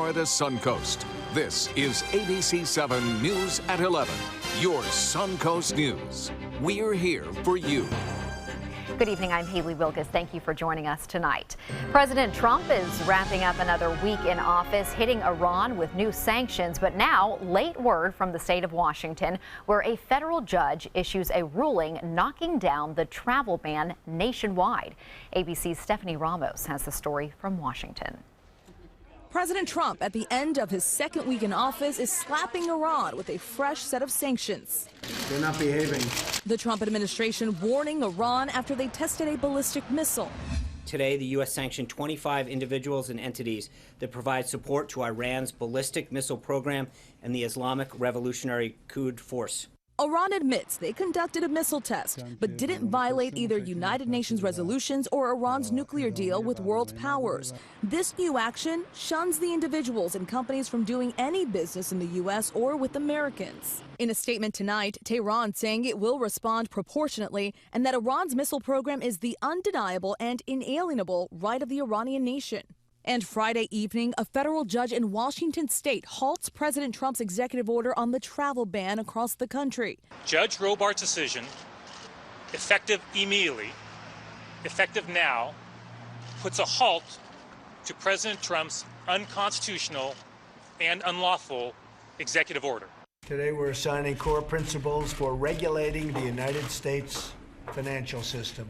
Florida Suncoast. This is ABC7 News at 11, your Suncoast News. We're here for you. Good evening, I'm Haley Wilkes. Thank you for joining us tonight. President Trump is wrapping up another week in office, hitting Iran with new sanctions, but now late word from the state of Washington, where a federal judge issues a ruling knocking down the travel ban nationwide. ABC's Stephanie Ramos has the story from Washington. President Trump, at the end of his second week in office, is slapping Iran with a fresh set of sanctions. They're not behaving. The Trump administration warning Iran after they tested a ballistic missile. Today, the U.S. sanctioned 25 individuals and entities that provide support to Iran's ballistic missile program and the Islamic Revolutionary Quds Force. Iran admits they conducted a missile test, but didn't violate either United Nations resolutions or Iran's nuclear deal with world powers. This new action shuns the individuals and companies from doing any business in the U.S. or with Americans. In a statement tonight, Tehran saying it will respond proportionately and that Iran's missile program is the undeniable and inalienable right of the Iranian nation. And Friday evening, a federal judge in Washington state halts President Trump's executive order on the travel ban across the country. Judge Robart's decision, effective immediately, effective now, puts a halt to President Trump's unconstitutional and unlawful executive order. Today we're assigning core principles for regulating the United States financial system.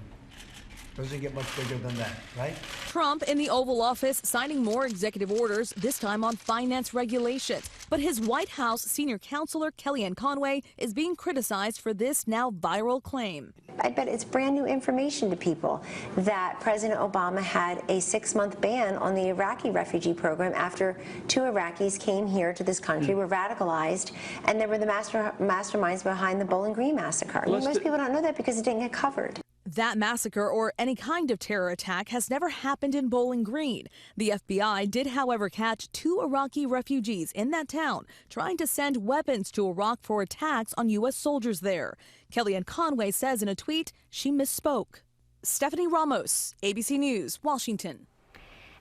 Doesn't get much bigger than that, right? Trump in the Oval Office signing more executive orders, this time on finance regulation. But his White House senior counselor, Kellyanne Conway, is being criticized for this now viral claim. I bet it's brand new information to people that President Obama had a 6-month ban on the Iraqi refugee program after 2 Iraqis came here to this country, were radicalized, and they were the masterminds behind the Bowling Green massacre. I mean, most people don't know that because it didn't get covered. That massacre or any kind of terror attack has never happened in Bowling Green. The FBI did, however, catch 2 Iraqi refugees in that town trying to send weapons to Iraq for attacks on U.S. soldiers there. Kellyanne Conway says in a tweet she misspoke. Stephanie Ramos, ABC News, Washington.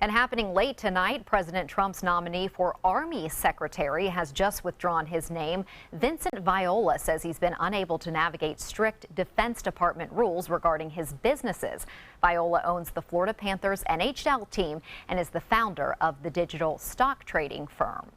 And happening late tonight, President Trump's nominee for Army Secretary has just withdrawn his name. Vincent Viola says he's been unable to navigate strict Defense Department rules regarding his businesses. Viola owns the Florida Panthers NHL team and is the founder of the digital stock trading firm.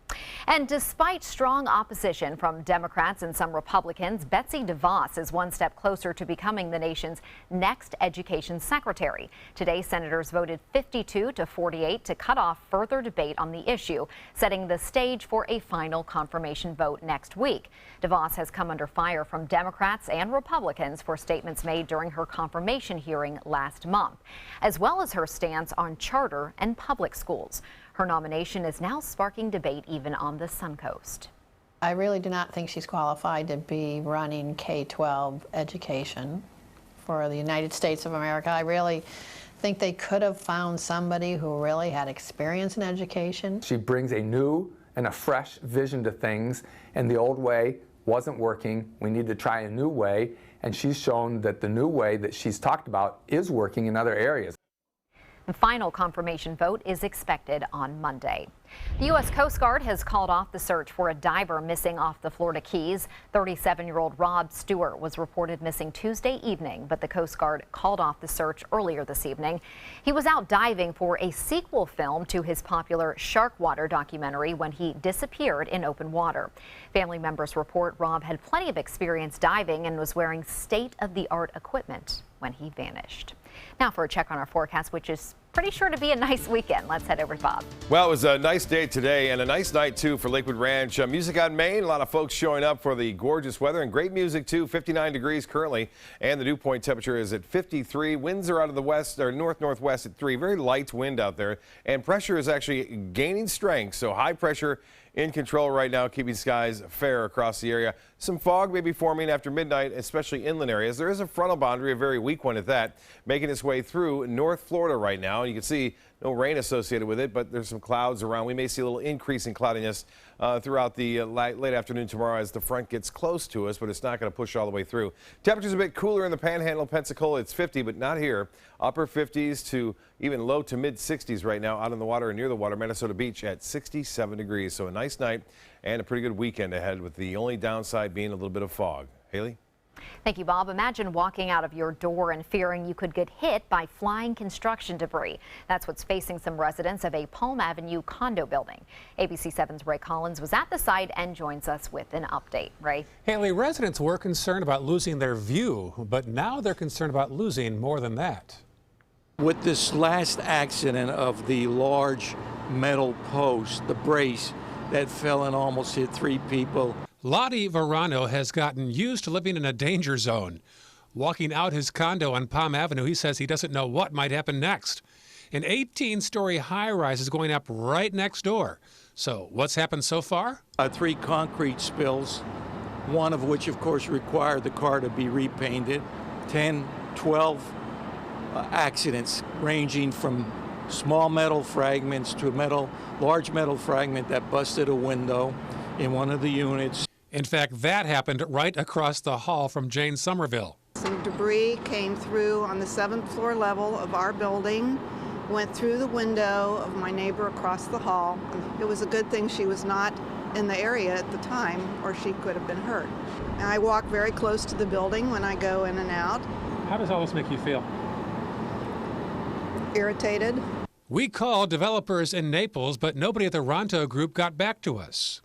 And despite strong opposition from Democrats and some Republicans, Betsy DeVos is one step closer to becoming the nation's next education secretary. Today, senators voted 52 to 48 to cut off further debate on the issue, setting the stage for a final confirmation vote next week. DeVos has come under fire from Democrats and Republicans for statements made during her confirmation hearing last month, as well as her stance on charter and public schools. Her nomination is now sparking debate even on the Suncoast. I really do not think she's qualified to be running K-12 education for the United States of America. I really think they could have found somebody who really had experience in education. She brings a new and a fresh vision to things, and the old way wasn't working. We need to try a new way, and she's shown that the new way that she's talked about is working in other areas. The final confirmation vote is expected on Monday. The U.S. Coast Guard has called off the search for a diver missing off the Florida Keys. 37-year-old Rob Stewart was reported missing Tuesday evening, but the Coast Guard called off the search earlier this evening. He was out diving for a sequel film to his popular Shark Water documentary when he disappeared in open water. Family members report Rob had plenty of experience diving and was wearing state-of-the-art equipment when he vanished. Now for a check on our forecast, which is pretty sure to be a nice weekend. Let's head over to Bob. Well, it was a nice day today and a nice night, too, for Lakewood Ranch. Music on Main, a lot of folks showing up for the gorgeous weather and great music, too. 59 degrees currently, and the dew point temperature is at 53. Winds are out of the west or north-northwest at 3. Very light wind out there, and pressure is actually gaining strength, so high pressure in control right now, keeping skies fair across the area. Some fog may be forming after midnight, especially inland areas. There is a frontal boundary, a very weak one at that, making its way through North Florida right now. You can see No rain associated with it, but there's some clouds around. We may see a little increase in cloudiness throughout the late afternoon tomorrow as the front gets close to us, but it's not going to push all the way through. Temperatures a bit cooler in the Panhandle of Pensacola. It's 50, but not here. Upper 50s to even low to mid 60s right now out on the water and near the water. Minnesota Beach at 67 degrees. So a nice night and a pretty good weekend ahead, with the only downside being a little bit of fog. Haley? Thank you, Bob. Imagine walking out of your door and fearing you could get hit by flying construction debris. That's what's facing some residents of a Palm Avenue condo building. ABC7's Ray Collins was at the site and joins us with an update. Ray? Haley, residents were concerned about losing their view, but now they're concerned about losing more than that. With this last accident of the large metal post, the brace that fell and almost hit 3 people. Lottie Verano has gotten used to living in a danger zone. Walking out his condo on Palm Avenue, he says he doesn't know what might happen next. An 18-story high-rise is going up right next door. So what's happened so far? 3 concrete spills, one of which, of course, required the car to be repainted. 10, 12 accidents ranging from small metal fragments to a large metal fragment that busted a window in one of the units. In fact, that happened right across the hall from Jane Somerville. Some debris came through on the 7th floor level of our building, went through the window of my neighbor across the hall. It was a good thing she was not in the area at the time, or she could have been hurt. I walk very close to the building when I go in and out. How does all this make you feel? Irritated. We called developers in Naples, but nobody at the Ronto Group got back to us.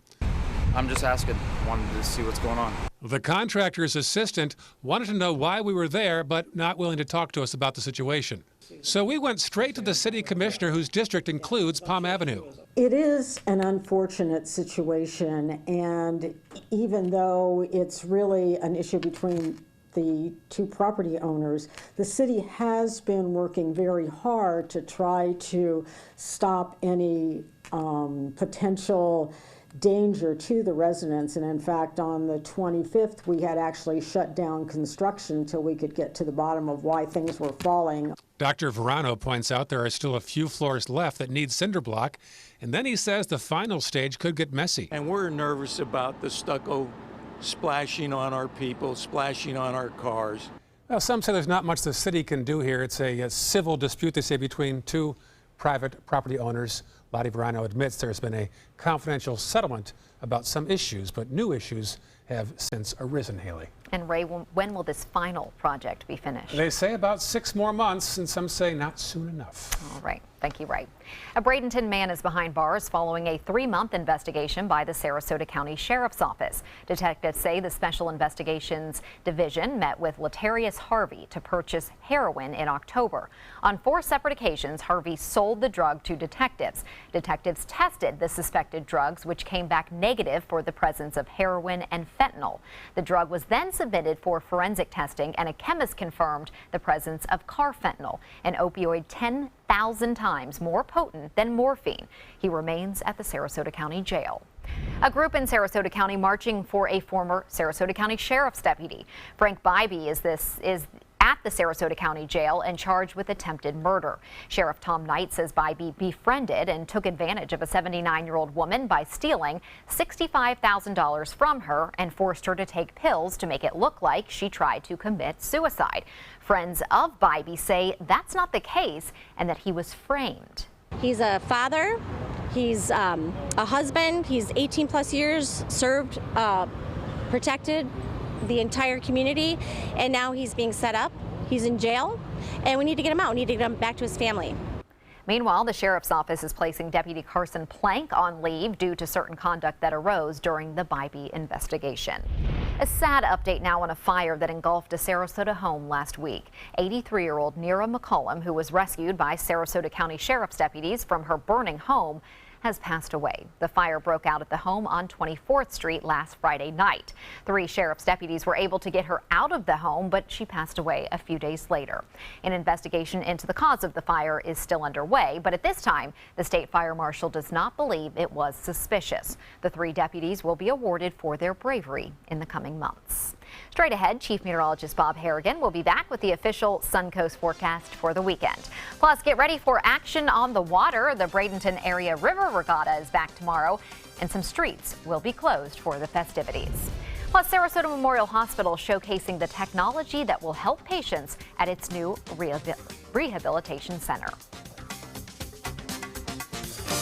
I'm just asking, wanted to see what's going on. The contractor's assistant wanted to know why we were there, but not willing to talk to us about the situation. So we went straight to the city commissioner, whose district includes Palm Avenue. It is an unfortunate situation, and even though it's really an issue between the 2 property owners, the city has been working very hard to try to stop any potential danger to the residents. And in fact, on the 25th, we had actually shut down construction until we could get to the bottom of why things were falling. Dr. Verano points out there are still a few floors left that need cinder block, and then he says the final stage could get messy. And we're nervous about the stucco splashing on our people, splashing on our cars. Well, some say there's not much the city can do here. It's a civil dispute, they say, between 2 private property owners. Lottie Verano admits there's been a confidential settlement about some issues, but new issues have since arisen, Haley. And Ray, when will this final project be finished? They say about 6 more months, and some say not soon enough. All right. Thank you, Ray. A Bradenton man is behind bars following a 3-month investigation by the Sarasota County Sheriff's Office. Detectives say the Special Investigations Division met with Latarius Harvey to purchase heroin in October. On 4 separate occasions, Harvey sold the drug to detectives. Detectives tested the suspected drugs, which came back negative for the presence of heroin and fentanyl. The drug was then submitted for forensic testing, and a chemist confirmed the presence of carfentanil, an opioid 10,000 times more potent than morphine. He remains at the Sarasota County Jail. A group in Sarasota County marching for a former Sarasota County Sheriff's deputy. Frank Bybee is at the Sarasota County Jail and charged with attempted murder. Sheriff Tom Knight says Bybee befriended and took advantage of a 79-year-old woman by stealing $65,000 from her and forced her to take pills to make it look like she tried to commit suicide. Friends of Bybee say that's not the case and that he was framed. He's a father, he's a husband, he's 18 plus years served, protected the entire community, and now he's being set up. He's in jail, and we need to get him out. We need to get him back to his family. Meanwhile, the sheriff's office is placing Deputy Carson Plank on leave due to certain conduct that arose during the Bybee investigation. A sad update now on a fire that engulfed a Sarasota home last week. 83-year-old Nera McCollum, who was rescued by Sarasota County Sheriff's deputies from her burning home, has passed away. The fire broke out at the home on 24th Street last Friday night. 3 sheriff's deputies were able to get her out of the home, but she passed away a few days later. An investigation into the cause of the fire is still underway, but at this time, the state fire marshal does not believe it was suspicious. The 3 deputies will be awarded for their bravery in the coming months. Straight ahead, Chief Meteorologist Bob Harrigan will be back with the official Suncoast forecast for the weekend. Plus, get ready for action on the water. The Bradenton Area River Regatta is back tomorrow, and some streets will be closed for the festivities. Plus, Sarasota Memorial Hospital showcasing the technology that will help patients at its new rehabilitation center.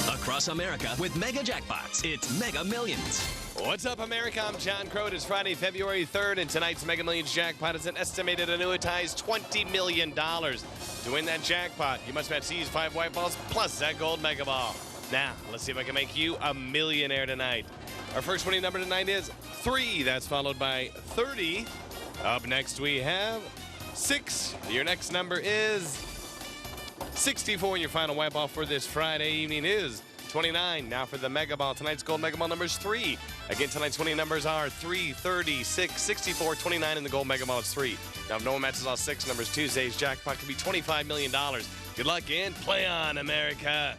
Across America with Mega Jackpots, it's Mega Millions. What's up, America? I'm John Crow. It is Friday, February 3rd, and tonight's Mega Millions jackpot is an estimated annuitized $20 million. To win that jackpot, you must match these 5 white balls plus that gold Mega Ball. Now, let's see if I can make you a millionaire tonight. Our first winning number tonight is 3. That's followed by 30. Up next, we have 6. Your next number is 64. And your final white ball for this Friday evening is 29. Now for the Mega Ball. Tonight's gold Mega Ball number is 3. Again, tonight's winning numbers are 3, 30, 6, 64, 29, and the gold Mega Ball is 3. Now, if no one matches all 6 numbers, Tuesday's jackpot could be $25 million. Good luck and play on, America.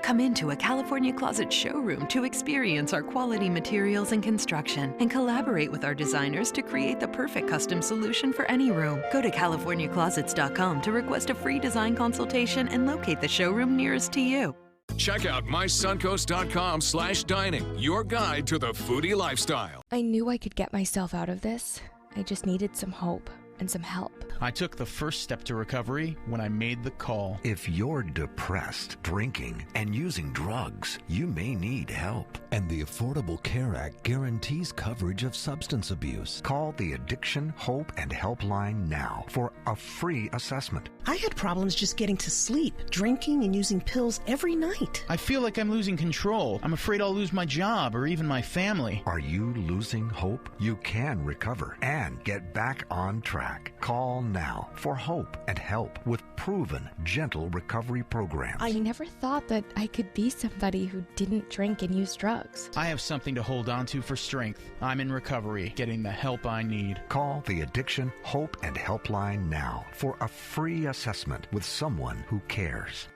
Come into a California Closet showroom to experience our quality materials and construction and collaborate with our designers to create the perfect custom solution for any room. Go to CaliforniaClosets.com to request a free design consultation and locate the showroom nearest to you. Check out mysuncoast.com/dining, your guide to the foodie lifestyle. I knew I could get myself out of this. I just needed some hope and some help. I took the first step to recovery when I made the call. If you're depressed, drinking, and using drugs, you may need help. And the Affordable Care Act guarantees coverage of substance abuse. Call the Addiction, Hope, and Helpline now for a free assessment. I had problems just getting to sleep, drinking and using pills every night. I feel like I'm losing control. I'm afraid I'll lose my job or even my family. Are you losing hope? You can recover and get back on track. Call now for hope and help with proven, gentle recovery programs. I never thought that I could be somebody who didn't drink and use drugs. I have something to hold on to for strength. I'm in recovery, getting the help I need. Call the Addiction, Hope, and Helpline now for a free assessment with someone who cares.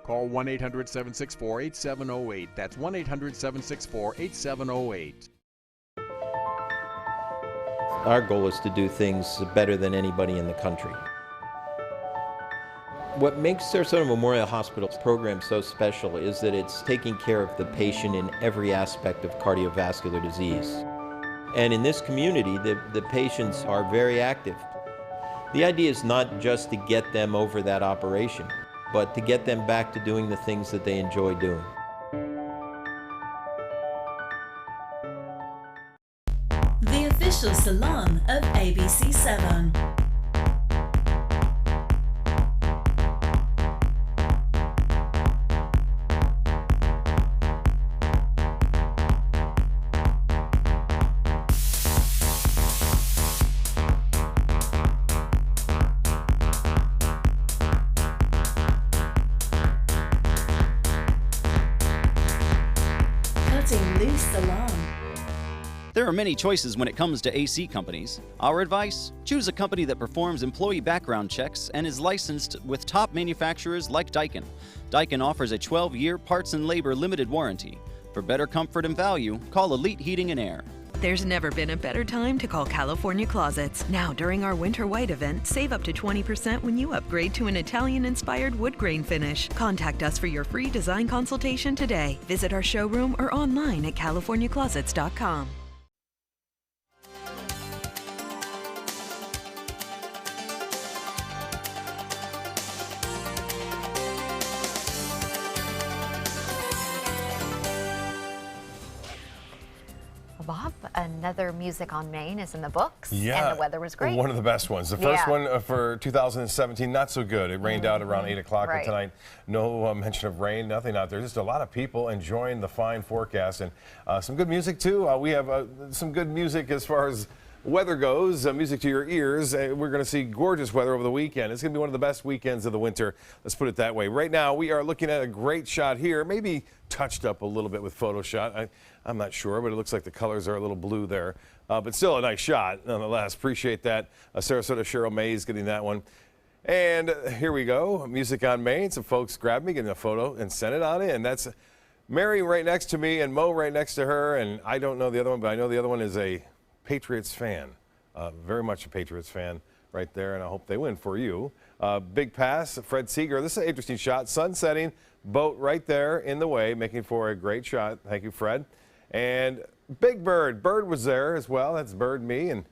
Call 1-800-764-8708. That's 1-800-764-8708. Our goal is to do things better than anybody in the country. What makes Sarasota Memorial Hospital's program so special is that it's taking care of the patient in every aspect of cardiovascular disease. And in this community, the patients are very active. The idea is not just to get them over that operation, but to get them back to doing the things that they enjoy doing. The official salon of ABC7. Cutting Loose Salon. There are many choices when it comes to AC companies. Our advice? Choose a company that performs employee background checks and is licensed with top manufacturers like Daikin. Daikin offers a 12-year parts and labor limited warranty. For better comfort and value, call Elite Heating and Air. There's never been a better time to call California Closets. Now, during our Winter White event, save up to 20% when you upgrade to an Italian-inspired wood grain finish. Contact us for your free design consultation today. Visit our showroom or online at CaliforniaClosets.com. Bob, another Music on Main is in the books, Yeah, and the weather was great. One of the best ones. The first one for 2017, not so good. It rained out around 8 o'clock Right. tonight. No mention of rain, nothing out there. Just a lot of people enjoying the fine forecast and some good music too. We have some good music as far as weather goes, music to your ears. We're going to see gorgeous weather over the weekend. It's going to be one of the best weekends of the winter. Let's put it that way. Right now, we are looking at a great shot here, maybe touched up a little bit with Photoshop. I'm not sure, but it looks like the colors are a little blue there. But still a nice shot, nonetheless. Appreciate that. Sarasota Cheryl Mays getting that one. And here we go. Music on Main. Some folks grabbed me, getting a photo, and sent it on in. That's Mary right next to me and Mo right next to her. And I don't know the other one, but I know the other one is a Patriots fan. Very much a Patriots fan right there, and I hope they win for you. Big pass, Fred Seeger. This is an interesting shot. Sun setting, boat right there in the way, making for a great shot. Thank you, Fred. And Big Bird. Bird was there as well. That's Bird, me, and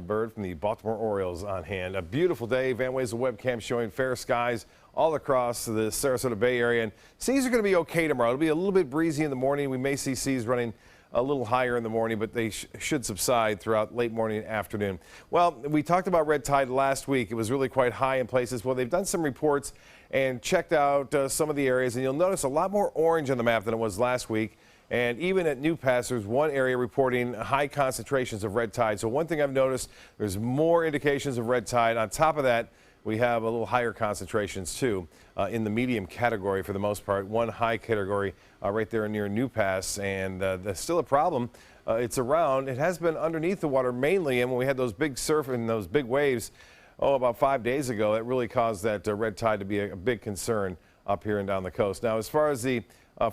Bird from the Baltimore Orioles on hand. A beautiful day. Van Wezel webcam showing fair skies all across the Sarasota Bay Area. And seas are going to be okay tomorrow. It'll be a little bit breezy in the morning. We may see seas running a little higher in the morning, but they should subside throughout late morning and afternoon. Well, we talked about red tide last week. It was really quite high in places. Well, they've done some reports and checked out some of the areas, and you'll notice a lot more orange on the map than it was last week. And even at New Pass, there's one area reporting high concentrations of red tide. So one thing I've noticed, there's more indications of red tide. On top of that, we have a little higher concentrations too in the medium category for the most part. One high category right there near New Pass, and that's still a problem. It's around. It has been underneath the water mainly, and when we had those big surf and those big waves, about 5 days ago, it really caused that red tide to be a big concern up here and down the coast. Now, as far as the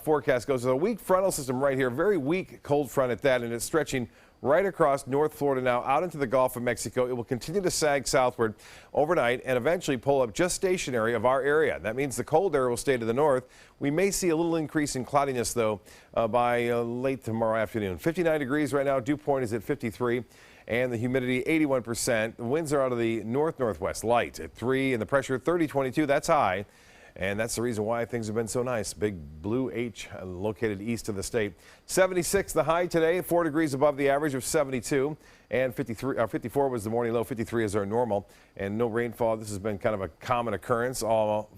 forecast goes, there's a weak frontal system right here, very weak cold front at that, and it's stretching right across North Florida now out into the Gulf of Mexico. It will continue to sag southward overnight and eventually pull up just stationary of our area. That means the cold air will stay to the north. We may see a little increase in cloudiness, though, by late tomorrow afternoon. 59 degrees right now. Dew point is at 53. And the humidity 81%. The winds are out of the north-northwest, light at 3, and the pressure 30-22. That's high. And that's the reason why things have been so nice. Big blue H located east of the state. 76 the high today, 4 degrees above the average of 72. And 54 was the morning low. 53 is our normal. And no rainfall. This has been kind of a common occurrence all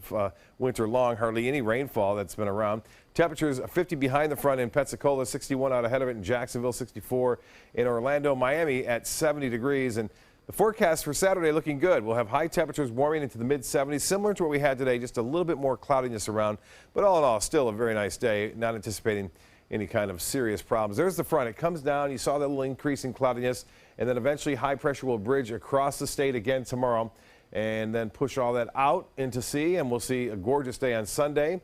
winter long. Hardly any rainfall that's been around. Temperatures 50 behind the front in Pensacola, 61 out ahead of it in Jacksonville, 64 in Orlando, Miami at 70 degrees. And the forecast for Saturday looking good. We'll have high temperatures warming into the mid-70s, similar to what we had today, just a little bit more cloudiness around. But all in all, still a very nice day, not anticipating any kind of serious problems. There's the front. It comes down. You saw that little increase in cloudiness, and then eventually high pressure will bridge across the state again tomorrow and then push all that out into sea, and we'll see a gorgeous day on Sunday,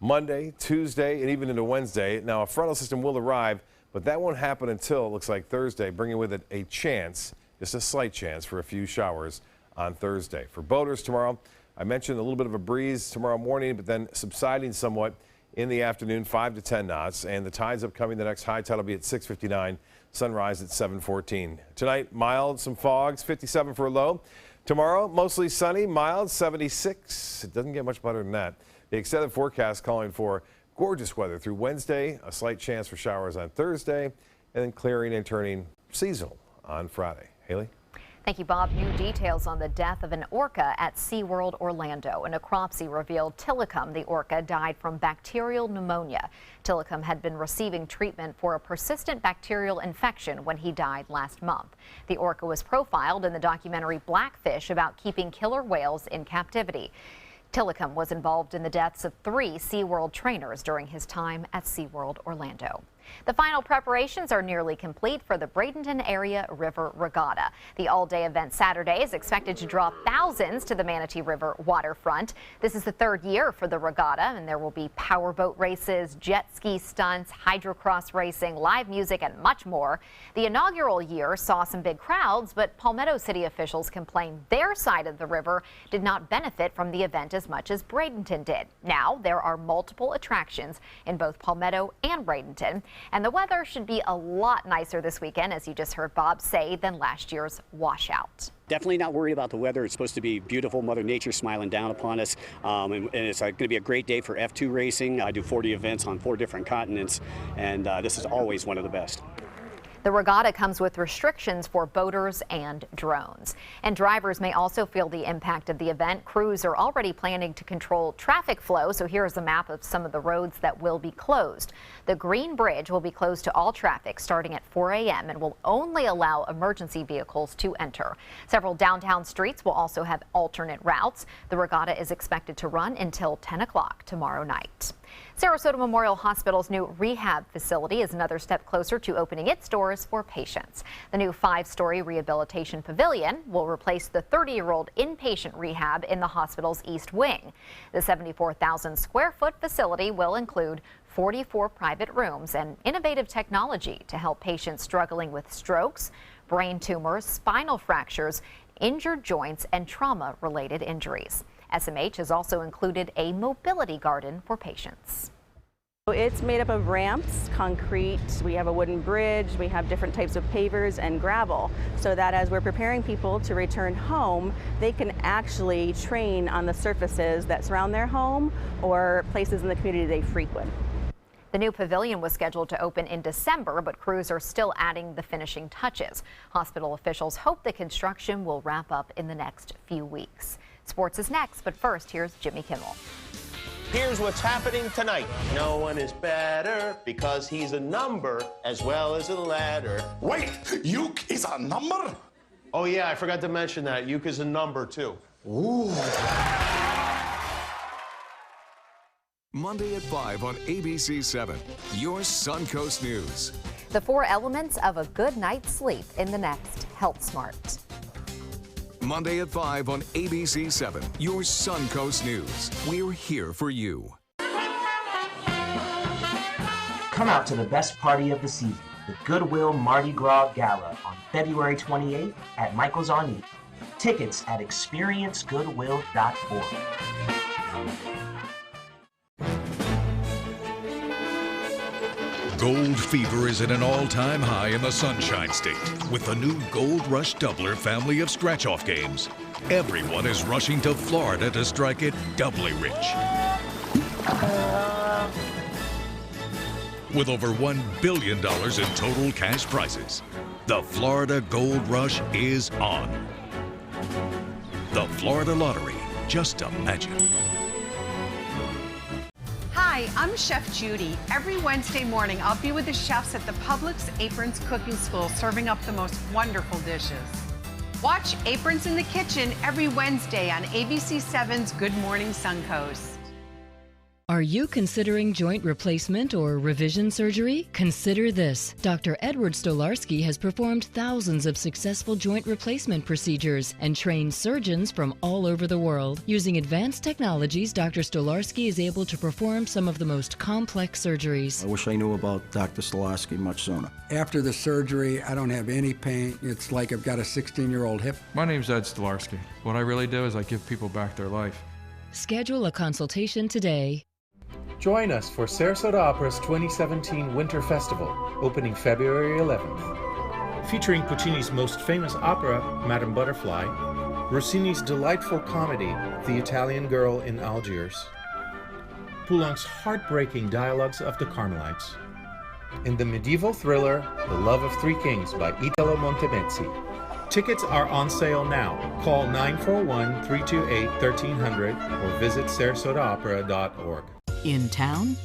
Monday, Tuesday, and even into Wednesday. Now, a frontal system will arrive, but that won't happen until, it looks like, Thursday, bringing with it a chance, just a slight chance for a few showers on Thursday. For boaters tomorrow, I mentioned a little bit of a breeze tomorrow morning, but then subsiding somewhat in the afternoon, 5 to 10 knots. And the tides upcoming, the next high tide will be at 6:59, sunrise at 7:14. Tonight, mild, some fogs, 57 for a low. Tomorrow, mostly sunny, mild, 76. It doesn't get much better than that. The extended forecast calling for gorgeous weather through Wednesday, a slight chance for showers on Thursday, and then clearing and turning seasonal on Friday. Haley? Thank you, Bob. New details on the death of an orca at SeaWorld Orlando. A necropsy revealed Tillicum, the orca, died from bacterial pneumonia. Tillicum had been receiving treatment for a persistent bacterial infection when he died last month. The orca was profiled in the documentary Blackfish about keeping killer whales in captivity. Tillicum was involved in the deaths of 3 SeaWorld trainers during his time at SeaWorld Orlando. The final preparations are nearly complete for the Bradenton Area River Regatta. The all-day event Saturday is expected to draw thousands to the Manatee River waterfront. This is the 3rd year for the regatta, and there will be powerboat races, jet ski stunts, hydrocross racing, live music, and much more. The inaugural year saw some big crowds, but Palmetto City officials complained their side of the river did not benefit from the event as much as Bradenton did. Now there are multiple attractions in both Palmetto and Bradenton. And the weather should be a lot nicer this weekend, as you just heard Bob say, than last year's washout. Definitely not worried about the weather. It's supposed to be beautiful, Mother Nature smiling down upon us. And it's going to be a great day for F2 racing. I do 40 events on 4 different continents, and this is always one of the best. The regatta comes with restrictions for boaters and drones. And drivers may also feel the impact of the event. Crews are already planning to control traffic flow, so here's a map of some of the roads that will be closed. The Green Bridge will be closed to all traffic starting at 4 a.m. and will only allow emergency vehicles to enter. Several downtown streets will also have alternate routes. The regatta is expected to run until 10 o'clock tomorrow night. Sarasota Memorial Hospital's new rehab facility is another step closer to opening its doors for patients. The new 5-story rehabilitation pavilion will replace the 30-year-old inpatient rehab in the hospital's East Wing. The 74,000 square foot facility will include 44 private rooms and innovative technology to help patients struggling with strokes, brain tumors, spinal fractures, injured joints, and trauma-related injuries. SMH has also included a mobility garden for patients. It's made up of ramps, concrete, we have a wooden bridge, we have different types of pavers and gravel, so that as we're preparing people to return home, they can actually train on the surfaces that surround their home or places in the community they frequent. The new pavilion was scheduled to open in December, but crews are still adding the finishing touches. Hospital officials hope the construction will wrap up in the next few weeks. Sports is next, but first, here's Jimmy Kimmel. Here's what's happening tonight. No one is better because he's a number as well as a letter. Wait, Uke is a number? Oh yeah, I forgot to mention that. Uke is a number too. Ooh. Monday at 5 on ABC7, your Suncoast News. The 4 elements of a good night's sleep in the next Health Smart. Monday at 5 on ABC7, your Suncoast News. We're here for you. Come out to the best party of the season, the Goodwill Mardi Gras Gala on February 28th at Michael's on E. Tickets at experiencegoodwill.org. Gold fever is at an all-time high in the Sunshine State with the new Gold Rush Doubler family of scratch-off games. Everyone is rushing to Florida to strike it doubly rich. With over $1 billion in total cash prizes, the Florida Gold Rush is on. The Florida Lottery, just imagine. Hi, I'm Chef Judy. Every Wednesday morning, I'll be with the chefs at the Publix Aprons Cooking School serving up the most wonderful dishes. Watch Aprons in the Kitchen every Wednesday on ABC7's Good Morning Suncoast. Are you considering joint replacement or revision surgery? Consider this. Dr. Edward Stolarski has performed thousands of successful joint replacement procedures and trained surgeons from all over the world. Using advanced technologies, Dr. Stolarski is able to perform some of the most complex surgeries. I wish I knew about Dr. Stolarski much sooner. After the surgery, I don't have any pain. It's like I've got a 16-year-old hip. My name's Ed Stolarski. What I really do is I give people back their life. Schedule a consultation today. Join us for Sarasota Opera's 2017 Winter Festival, opening February 11th. Featuring Puccini's most famous opera, Madame Butterfly, Rossini's delightful comedy, The Italian Girl in Algiers, Poulenc's heartbreaking Dialogues of the Carmelites, and the medieval thriller, The Love of Three Kings by Italo Montemezzi. Tickets are on sale now. Call 941-328-1300 or visit sarasotaopera.org. In town?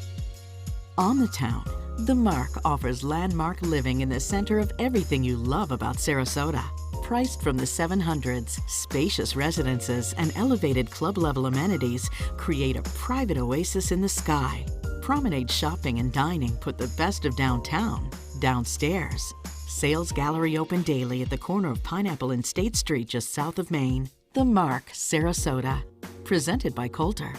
On the town, The Mark offers landmark living in the center of everything you love about Sarasota. Priced from the 700s, spacious residences and elevated club-level amenities create a private oasis in the sky. Promenade shopping and dining put the best of downtown downstairs. Sales gallery open daily at the corner of Pineapple and State Street just south of Maine. The Mark, Sarasota. Presented by Coulter.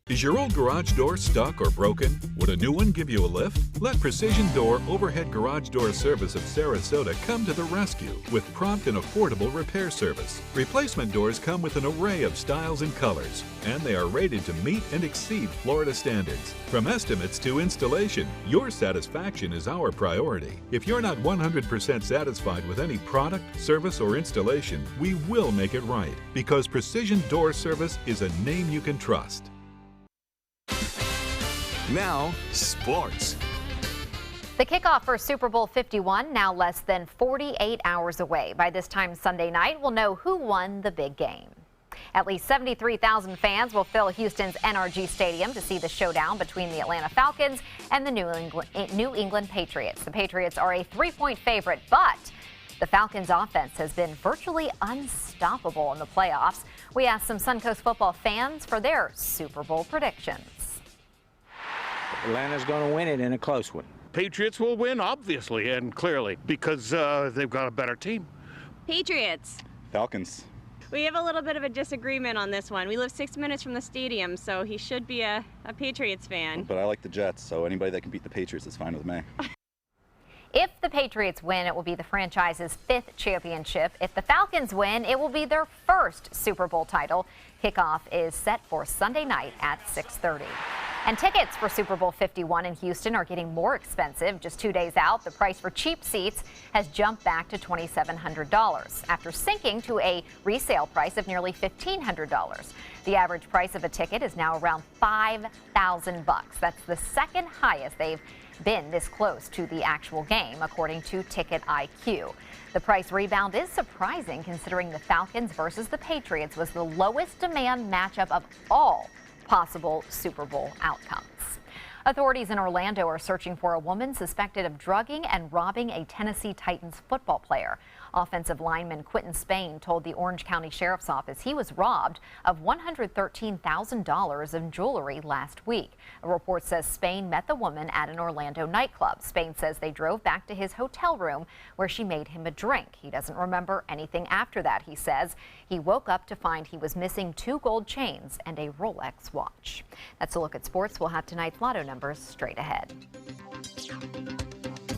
Is your old garage door stuck or broken? Would a new one give you a lift? Let Precision Door Overhead Garage Door Service of Sarasota come to the rescue with prompt and affordable repair service. Replacement doors come with an array of styles and colors, and they are rated to meet and exceed Florida standards. From estimates to installation, your satisfaction is our priority. If you're not 100% satisfied with any product, service, or installation, we will make it right, because Precision Door Service is a name you can trust. Now, sports. The kickoff for Super Bowl 51 now less than 48 hours away. By this time Sunday night, we'll know who won the big game. At least 73,000 fans will fill Houston's NRG Stadium to see the showdown between the Atlanta Falcons and the New England Patriots. The Patriots are a 3-point favorite, but the Falcons' offense has been virtually unstoppable in the playoffs. We asked some Suncoast football fans for their Super Bowl predictions. Atlanta's going to win it in a close one. Patriots will win, obviously and clearly, because they've got a better team. Patriots. Falcons. We have a little bit of a disagreement on this one. We live 6 minutes from the stadium, so he should be a Patriots fan. But I like the Jets, so anybody that can beat the Patriots is fine with me. If the Patriots win, it will be the franchise's 5th championship. If the Falcons win, it will be their first Super Bowl title. Kickoff is set for Sunday night at 6:30. And tickets for Super Bowl 51 in Houston are getting more expensive. Just 2 days out, the price for cheap seats has jumped back to $2,700 after sinking to a resale price of nearly $1,500. The average price of a ticket is now around $5,000. That's the second highest they've been this close to the actual game, according to Ticket IQ. The price rebound is surprising considering the Falcons versus the Patriots was the lowest demand matchup of all possible Super Bowl outcomes. Authorities in Orlando are searching for a woman suspected of drugging and robbing a Tennessee Titans football player. Offensive lineman Quentin Spain told the Orange County Sheriff's Office he was robbed of $113,000 in jewelry last week. A report says Spain met the woman at an Orlando nightclub. Spain says they drove back to his hotel room where she made him a drink. He doesn't remember anything after that, he says. He woke up to find he was missing 2 gold chains and a Rolex watch. That's a look at sports. We'll have tonight's lotto numbers straight ahead.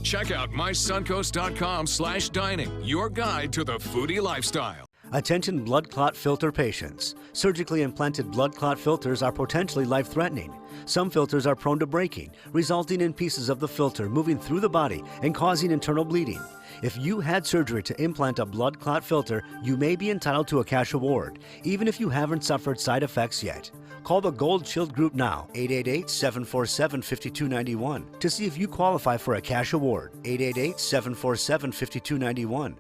Check out mysuncoast.com/dining, your guide to the foodie lifestyle. Attention blood clot filter patients. Surgically implanted blood clot filters are potentially life-threatening. Some filters are prone to breaking, resulting in pieces of the filter moving through the body and causing internal bleeding. If you had surgery to implant a blood clot filter, you may be entitled to a cash award, even if you haven't suffered side effects yet. Call the Gold Shield Group now, 888-747-5291, to see if you qualify for a cash award, 888-747-5291.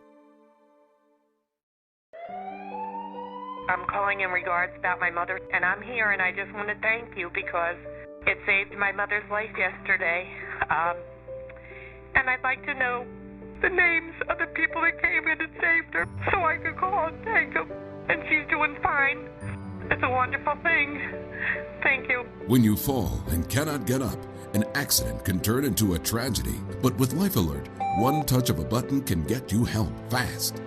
I'm calling in regards about my mother, and I'm here, and I just want to thank you because it saved my mother's life yesterday. And I'd like to know the names of the people that came in and saved her so I could call and thank them. And she's doing fine. It's a wonderful thing. Thank you. When you fall and cannot get up, an accident can turn into a tragedy. But with Life Alert, one touch of a button can get you help fast.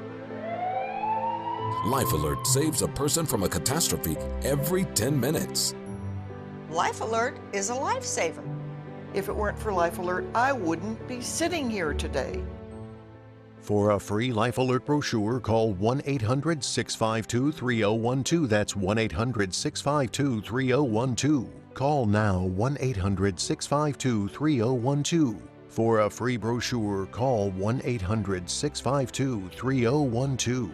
Life Alert saves a person from a catastrophe every 10 minutes. Life Alert is a lifesaver. If it weren't for Life Alert, I wouldn't be sitting here today. For a free Life Alert brochure, call 1-800-652-3012. That's 1-800-652-3012. Call now, 1-800-652-3012. For a free brochure, call 1-800-652-3012.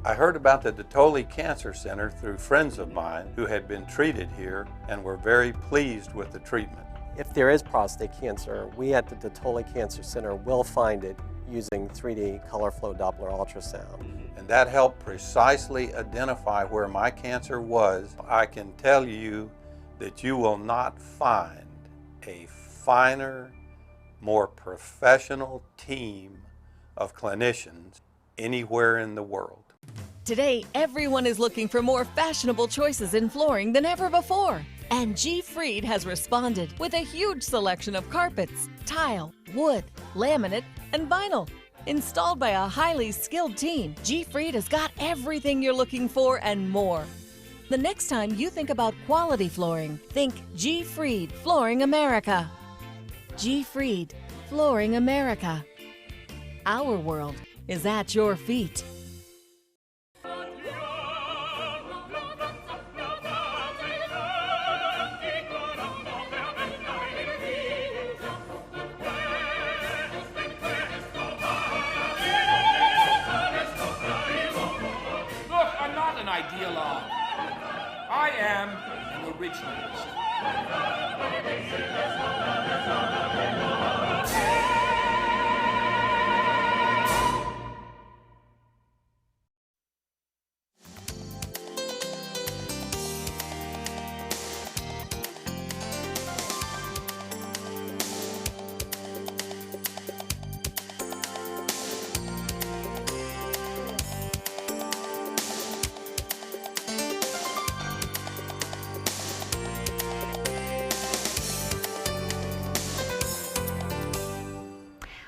I heard about the Dotoli Cancer Center through friends of mine who had been treated here and were very pleased with the treatment. If there is prostate cancer, we at the Dotoli Cancer Center will find it using 3D color flow Doppler ultrasound. And that helped precisely identify where my cancer was. I can tell you that you will not find a finer, more professional team of clinicians anywhere in the world. Today, everyone is looking for more fashionable choices in flooring than ever before. And G. Fried has responded with a huge selection of carpets, tile, wood, laminate, and vinyl. Installed by a highly skilled team, G. Fried has got everything you're looking for and more. The next time you think about quality flooring, think G. Fried Flooring America. G. Fried Flooring America. Our world is at your feet. Ideologue. I am an originalist.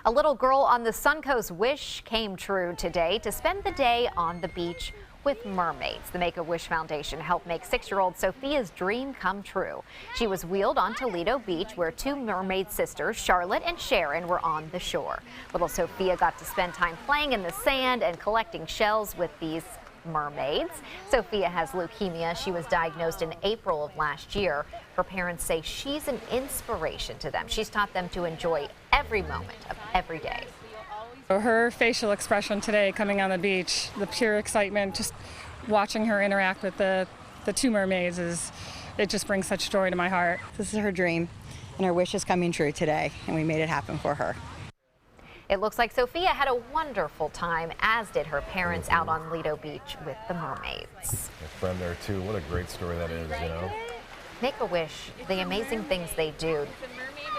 A little girl on the Suncoast wish came true today to spend the day on the beach with mermaids. The Make-A-Wish Foundation helped make 6-year-old Sophia's dream come true. She was wheeled on Toledo Beach where 2 mermaid sisters, Charlotte and Sharon, were on the shore. Little Sophia got to spend time playing in the sand and collecting shells with these mermaids. Sophia has leukemia. She was diagnosed in April of last year. Her parents say she's an inspiration to them. She's taught them to enjoy every moment of every day. Her facial expression today coming on the beach, the pure excitement, just watching her interact with the 2 mermaids, it just brings such joy to my heart. This is her dream, and her wish is coming true today, and we made it happen for her. It looks like Sophia had a wonderful time, as did her parents out on Lido Beach with the mermaids. A friend there too. What a great story that is, you know. Make-A-Wish, the amazing things they do.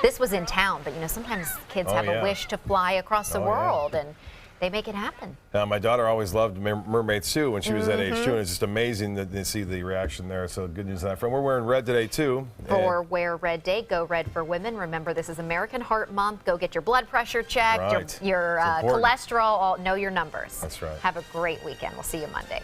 This was in town, but you know, sometimes kids have a wish to fly across the world, and they make it happen. My daughter always loved mermaids too when she was that age too, and it's just amazing to see the reaction there. So good news on that front. We're wearing red today too. For Wear Red Day, go red for women. Remember, this is American Heart Month. Go get your blood pressure checked, your cholesterol, know your numbers. That's right. Have a great weekend. We'll see you Monday.